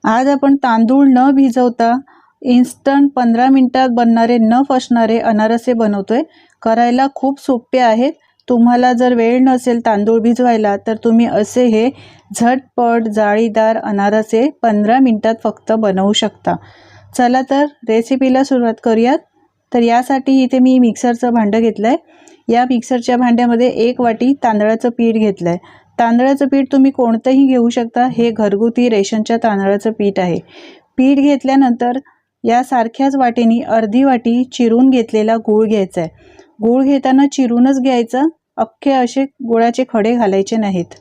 आज आपण तांदूळ न भिजवता इन्स्टंट 15 मिनिटात बनणारे न फसणारे अनारसे बनवतोय। करायला खूप सोपे आहेत। तुम्हाला जर वेळ नसेल तांदूळ भिजवायला तर तुम्ही असे हे झटपट जाळीदार अनारसे 15 मिनिटात फक्त बनवू शकता। चला तर रेसिपीला सुरुवात करूयात। तर यासाठी इथे मी मिक्सरचं भांडं घेतलंय। या मिक्सरच्या भांड्यामध्ये 1 वाटी तांदळाचं पीठ घेतलंय। तांदळाचं पीठ तुम्ही कोणतंही घेऊ शकता। हे घरगुती रेशनच्या तांदळाचं पीठ आहे। पीठ घेतल्यानंतर या सारख्याच वाटीने अर्धी वाटी चिरून घेतलेला गूळ घ्यायचा आहे। गूळ घेताना चिरूनच घ्यायचा, अख्खे असे गुळाचे खडे घालायचे नाहीत।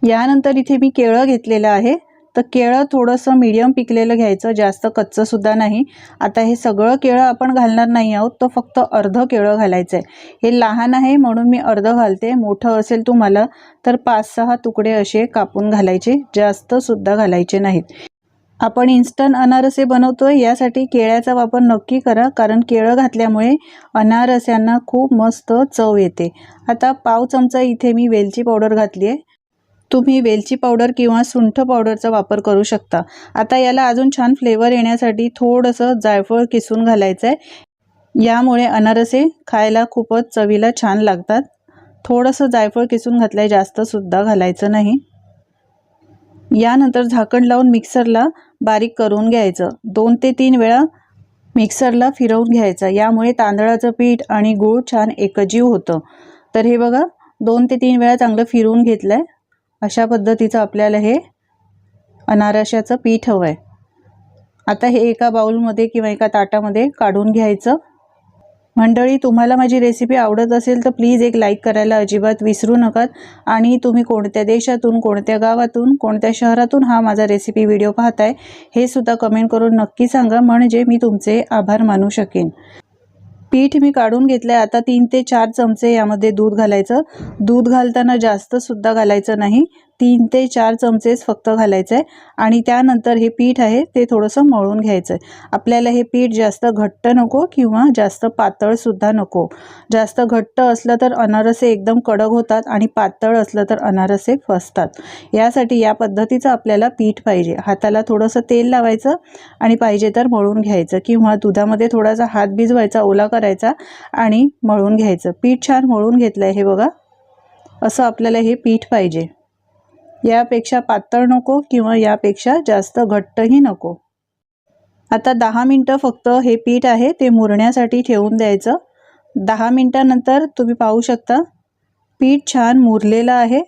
यानंतर इथे मी केळं घेतलेलं आहे। तर केळं थोडंसं मीडियम पिकलेलं घ्यायचं, जास्त कच्चं सुद्धा नाही। आता हे सगळं केळं आपण घालणार नाही आहोत, तर फक्त अर्ध केळं घालायचं आहे। हे लहान आहे म्हणून मी अर्ध घालते। मोठं असेल तुम्हाला तर 5-6 तुकडे असे कापून घालायचे, जास्त सुद्धा घालायचे नाहीत। आपण इन्स्टंट अनारसे बनवतोय, यासाठी केळ्याचा वापर नक्की करा, कारण केळं घातल्यामुळे अनारस्यांना खूप मस्त चव येते। आता पाव चमचा इथे मी वेलची पावडर घातली आहे। तुम्ही वेलची पावडर किंवा सुंठ पावडरचा वापर करू शकता। आता याला अजून छान फ्लेवर येण्यासाठी थोडंसं जायफळ किसून घालायचं आहे। यामुळे अनारसे खायला खूपच चवीला छान लागतात। थोडंसं जायफळ किसून घातलंय, जास्त सुद्धा घालायचं नाही। यानंतर झाकण लावून मिक्सरला बारीक करून घ्यायचं। 2 ते 3 वेळा मिक्सरला फिरवून घ्यायचं। यामुळे तांदळाचं पीठ आणि गूळ छान एकजीव होतं। तर हे बघा 2 ते 3 वेळा चांगलं फिरवून घेतलंय। अशा पद्धतीचं आपल्याला हे अनारशाचं पीठ हवंय। आता हे एका बाउलमध्ये किंवा एका ताटामध्ये काढून घ्यायचं। मंडळी, तुम्हाला माझी रेसिपी आवडत असेल तर प्लीज एक लाईक करायला अजिबात विसरू नका। आणि तुम्ही कोणत्या देशातून, कोणत्या गावातून, कोणत्या शहरातून हा माझा रेसिपी व्हिडिओ पाहताय हे सुद्धा कमेंट करून नक्की सांगा, म्हणजे मी तुमचे आभार मानू शकेन। पीठ मी काढून घेतलंय। आता 3 ते 4 चमचे यामध्ये दूध घालायचं। दूध घालताना जास्त सुद्धा घालायचं नाही, 3 ते 4 चमचेच फक्त घालायचं आहे। आणि त्यानंतर हे पीठ आहे ते थोडंसं मळून घ्यायचं आहे। आपल्याला हे पीठ जास्त घट्ट नको किंवा जास्त पातळ सुद्धा नको। जास्त घट्ट असलं तर अनारसे एकदम कडक होतात आणि पातळ असलं तर अनारसे फसतात। यासाठी या पद्धतीचं आपल्याला पीठ पाहिजे। हाताला थोडंसं तेल लावायचं आणि पाहिजे तर मळून घ्यायचं, किंवा दुधामध्ये थोडासा हात भिजवायचा, ओला करायचा आणि मळून घ्यायचं। पीठ छान मळून घेतलंय, हे बघा असं आपल्याला हे पीठ पाहिजे। यापेक्षा पातळ नको किंवा यापेक्षा जास्त घट्टही नको। आता 10 मिनिटं फक्त हे पीठ आहे ते मुरण्यासाठी ठेवून द्यायचं। 10 मिनिटांनंतर तुम्ही पाहू शकता पीठ छान मुरलेलं आहे।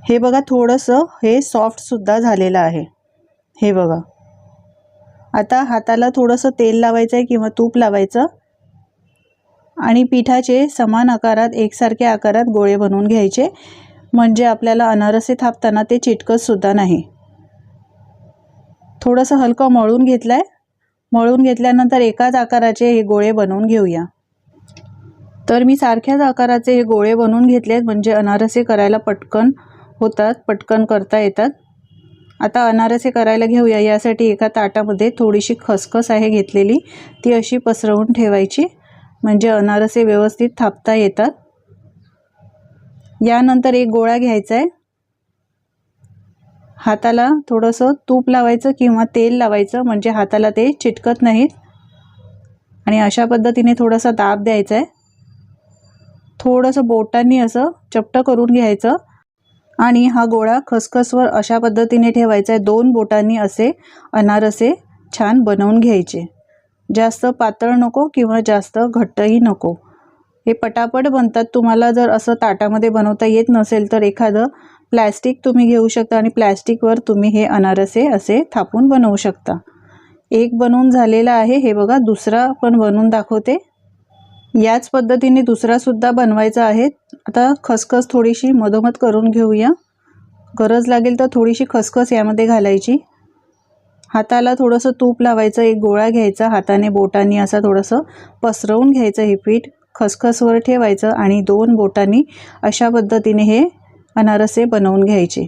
हे बघा थोडंसं हे सॉफ्ट सुद्धा झालेलं आहे, हे बघा। आता हाताला थोडंसं तेल लावायचं आहे किंवा तूप लावायचं आणि पिठाचे समान आकारात, एकसारख्या आकारात गोळे बनवून घ्यायचे, म्हणजे आपल्याला अनारसे थापताना ते चिटकत सुद्धा नाही। थोडंसं हलकं मळून घेतलंय। मळून घेतल्यानंतर एकाच आकाराचे हे गोळे बनवून घेऊया। तर मी सारख्याच आकाराचे हे गोळे बनवून घेतलेत, म्हणजे अनारसे करायला पटकन होतात, पटकन करता येतात। आता अनारसे करायला घेऊया। यासाठी एका ताटामध्ये थोडीशी खसखस आहे घेतलेली, ती अशी पसरवून ठेवायची, म्हणजे अनारसे व्यवस्थित थापता येतात। यानंतर एक गोळा घ्यायचा आहे। हाताला थोडंसं तूप लावायचं किंवा तेल लावायचं, म्हणजे हाताला ते चिटकत नाहीत। आणि अशा पद्धतीने थोडासा दाब द्यायचा आहे। थोडंसं बोटांनी असं चपटं करून घ्यायचं आणि हा गोळा खसखसवर अशा पद्धतीने ठेवायचा आहे। 2 बोटांनी असे अनारसे छान बनवून घ्यायचे। जास्त पातळ नको किंवा जास्त घट्टही नको, हे पटापट बनतात। तुम्हाला जर असं ताटामध्ये बनवता येत नसेल तर एखादं प्लॅस्टिक तुम्ही घेऊ शकता आणि प्लॅस्टिकवर तुम्ही हे अनारसे असे थापून बनवू शकता। एक बनवून झालेला आहे, हे बघा दुसरा पण बनवून दाखवते। याच पद्धतीने दुसरा सुद्धा बनवायचा आहे। आता खसखस थोडीशी मधोमध करून घेऊया। गरज लागेल तर थोडीशी खसखस यामध्ये घालायची। हाताला थोडंसं तूप लावायचं, एक गोळा घ्यायचा, हाताने बोटांनी असं थोडंसं पसरवून घ्यायचं, हे पीठ खसखसवर ठेवायचं आणि 2 बोटांनी अशा पद्धतीने हे अनारसे बनवून घ्यायचे।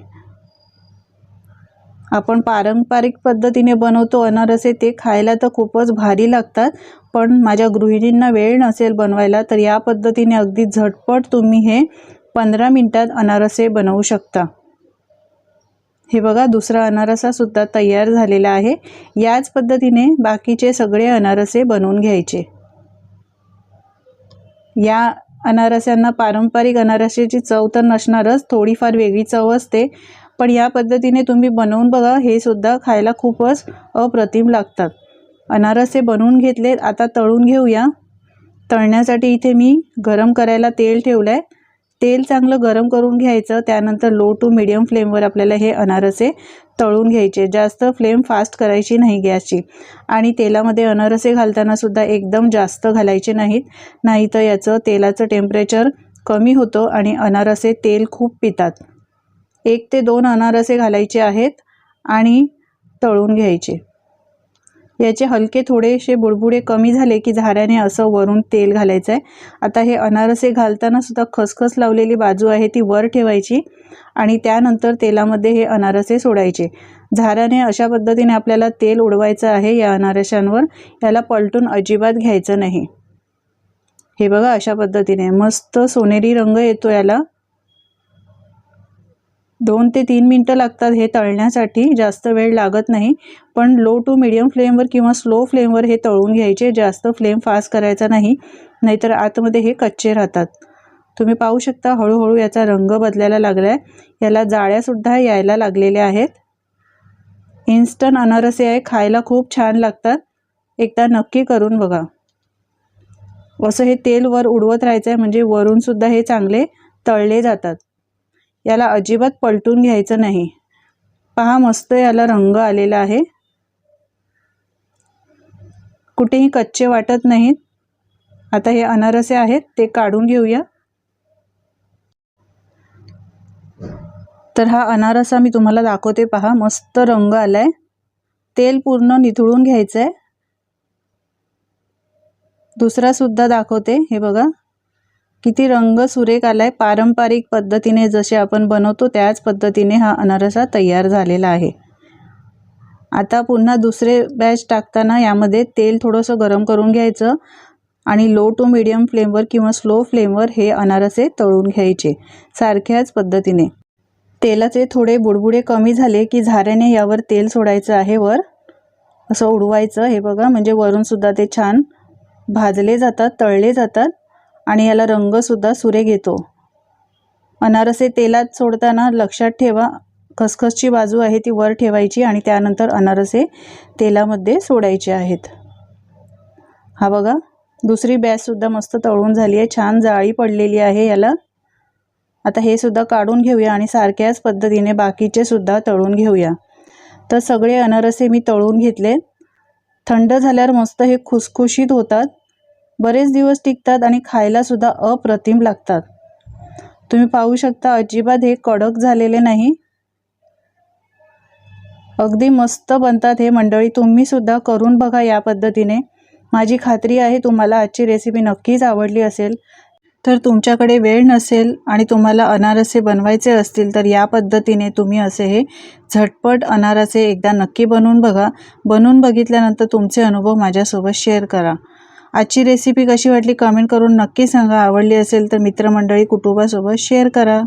आपण पारंपरिक पद्धतीने बनवतो अनारसे, ते खायला तर खूपच भारी लागतात, पण माझ्या गृहिणींना वेळ नसेल बनवायला तर या पद्धतीने अगदी झटपट तुम्ही हे 15 मिनिटात अनारसे बनवू शकता। हे बघा दुसरा अनारसा सुद्धा तयार झालेला आहे। याच पद्धतीने बाकीचे सगळे अनारसे बनवून घ्यायचे। या अनारस्यांना पारंपरिक अनारसाची चव तर नसणारच, थोडीफार वेगळी चव असते, पण या पद्धतीने तुम्ही बनवून बघा, हे सुद्धा खायला खूपच अप्रतिम लागतात। अनारसे बनवून घेतलेत, आता तळून घेऊया। तळण्यासाठी इथे मी गरम करायला तेल ठेवलंय। तेल चांगलं गरम करून घ्यायचं, त्यानंतर लो टू मीडियम फ्लेमवर आपल्याला हे अनारसे तळून घ्यायचे। जास्त फ्लेम फास्ट करायची नाही गॅसची। आणि तेलामध्ये अनारसे घालताना सुद्धा एकदम जास्त घालायचे नाहीत, नाहीतर याचं तेलाचं टेम्परेचर कमी होतं आणि अनारसे तेल खूप पितात। 1 ते 2 अनारसे घालायचे आहेत आणि तळून घ्यायचे। याचे हलके थोडेसे बुडबुडे कमी झाले की झाऱ्याने असं वरून तेल घालायचं आहे। आता हे अनारसे घालताना सुद्धा खसखस लावलेली बाजू आहे ती वर ठेवायची आणि त्यानंतर तेलामध्ये हे अनारसे सोडायचे। झाऱ्याने अशा पद्धतीने आपल्याला तेल उडवायचं आहे या अनारशांवर, याला पलटून अजिबात घ्यायचं नाही। हे बघा अशा पद्धतीने मस्त सोनेरी रंग येतो याला। 2 ते 3 मिनिटं लागतात हे तळण्यासाठी, जास्त वेळ लागत नाही, पण लो टू मीडियम फ्लेमवर किंवा स्लो फ्लेमवर हे तळून घ्यायचे। जास्त फ्लेम फास्ट करायचा नाही, नाहीतर आतमध्ये हे कच्चे राहतात। तुम्ही पाहू शकता हळूहळू याचा रंग बदलायला लागलाय, याला जाळ्या सुद्धा यायला लागलेल्या आहेत। इन्स्टंट अनारसे आहे, खायला खूप छान लागतात, एकदा नक्की करून बघा। असं हे तेल वर उडवत राहायचं आहे, म्हणजे वरून सुद्धा हे चांगले तळले जातात। याला अजिबात पलटून घ्यायचं नाही। पहा मस्त याला रंग आलेला आहे, कुठेही कच्चे वाटत नाहीत। आता हे अनारसे आहेत ते काढून घेऊया। तर हा अनारसा मी तुम्हाला दाखवते, पहा मस्त रंग आलाय, तेल पूर्ण निथळून घ्यायचंय। दुसरा सुद्धा दाखवते, हे बघा किती रंग सुरेख आलाय। पारंपरिक पद्धतीने जसे आपण बनवतो त्याच पद्धतीने हा अनारसा तयार झालेला आहे। आता पुन्हा दुसरे बॅच टाकताना यामध्ये तेल थोडंसं गरम करून घ्यायचं आणि लो टू मीडियम फ्लेमवर किंवा स्लो फ्लेमवर हे अनारसे तळून घ्यायचे सारख्याच पद्धतीने। तेलाचे थोडे बुडबुडे कमी झाले की झाऱ्याने यावर तेल सोडायचं आहे, वर असं उडवायचं। हे बघा म्हणजे वरून सुद्धा ते छान भाजले जातात, तळले जातात आणि याला रंग सुद्धा सुरेख येतो। अनारसे तेलात सोडताना लक्षात ठेवा, खसखसची बाजू आहे ती वर ठेवायची आणि त्यानंतर अनारसे तेलामध्ये सोडायचे आहेत। हा बघा दुसरी बॅच सुद्धा मस्त तळून झाली आहे, छान जाळी पडलेली आहे याला। आता हे सुद्धा काढून घेऊया आणि सारख्याच पद्धतीने बाकीचे सुद्धा तळून घेऊया। तर सगळे अनारसे मी तळून घेतले। थंड झाल्यावर मस्त हे खुसखुशीत होतात, बरेच दिवस टिकतात आणि खायला सुद्धा अप्रतिम लागतात। तुम्ही पाहू शकता अजिबात हे कडक झालेले नाही, अगदी मस्त बनतात हे मंडळी। तुम्ही सुद्धा करून बघा या पद्धतीने, माझी खात्री आहे तुम्हाला आजची रेसिपी नक्कीच आवडली असेल। तर तुमच्याकडे वेळ नसेल आणि तुम्हाला अनारसे बनवायचे असतील तर या पद्धतीने तुम्ही असे हे झटपट अनारसे एकदा नक्की बनवून बघा। बनवून बघितल्यानंतर तुमचे अनुभव माझ्यासोबत शेअर करा। आजची रेसिपी कशी वाटली कमेंट करून नक्की सांगा। आवडली असेल तर मित्रमंडळी कुटुंबासोबत शेअर करा।